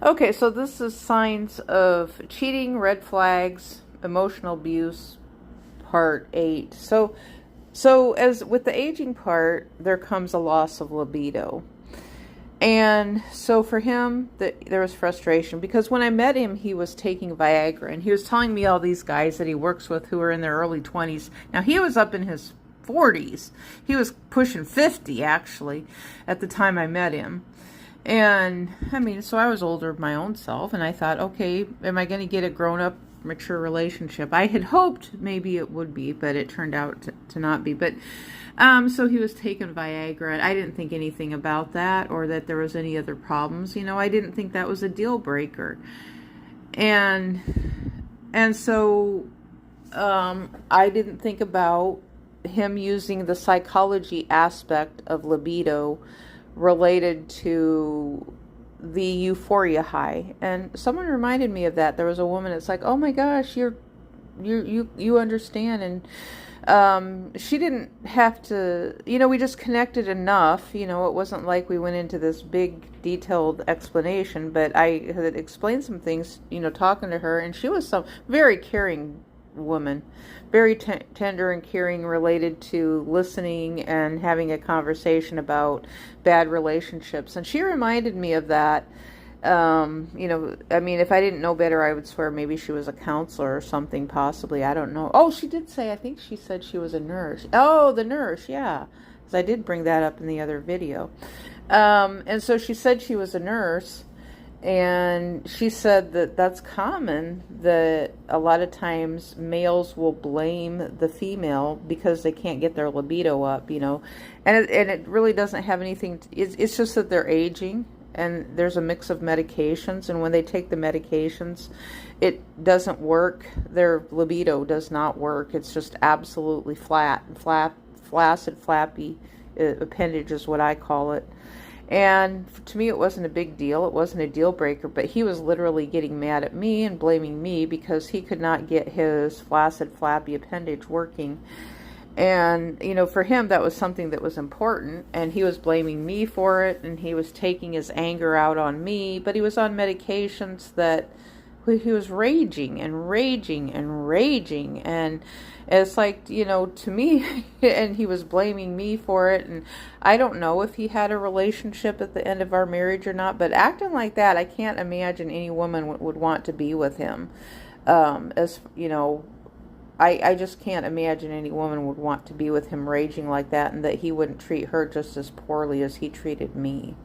Okay, so this is signs of cheating, red flags, emotional abuse, part 8. So as with the aging part, there comes a loss of libido. And so for him, there was frustration because when I met him, he was taking Viagra and he was telling me all these guys that he works with who are in their early 20s. Now, he was up in his 40s. He was pushing 50, actually, at the time I met him. And, I mean, so I was older of my own self, and I thought, okay, am I going to get a grown-up, mature relationship? I had hoped maybe it would be, but it turned out to not be. But so he was taking Viagra. I didn't think anything about that or that there was any other problems. You know, I didn't think that was a deal breaker. And so I didn't think about him using the psychology aspect of libido related to the euphoria high. And someone reminded me of that. There was a woman that's like, oh my gosh, you understand. And she didn't have to, we just connected enough. It wasn't like we went into this big detailed explanation, but I had explained some things, talking to her, and she was some very caring woman, very tender and caring, related to listening and having a conversation about bad relationships. And she reminded me of that. I mean, if I didn't know better, I would swear maybe she was a counselor or something, possibly. I don't know. Oh, she did say, I think she said she was a nurse. Oh, the nurse, yeah. Because I did bring that up in the other video. And so she said she was a nurse. And she said that that's common, that a lot of times males will blame the female because they can't get their libido up, and it really doesn't have anything it's just that they're aging, and there's a mix of medications, and when they take the medications, it doesn't work. Their libido does not work. It's just absolutely flaccid, flappy appendage is what I call it. And to me, it wasn't a big deal. It wasn't a deal breaker, but he was literally getting mad at me and blaming me because he could not get his flaccid, flappy appendage working. And, for him, that was something that was important, and he was blaming me for it, and he was taking his anger out on me, but he was on medications that he was raging and raging and raging, and it's like, to me, and he was blaming me for it, and I don't know if he had a relationship at the end of our marriage or not, but acting like that, I can't imagine any woman would want to be with him. I just can't imagine any woman would want to be with him raging like that, and that he wouldn't treat her just as poorly as he treated me.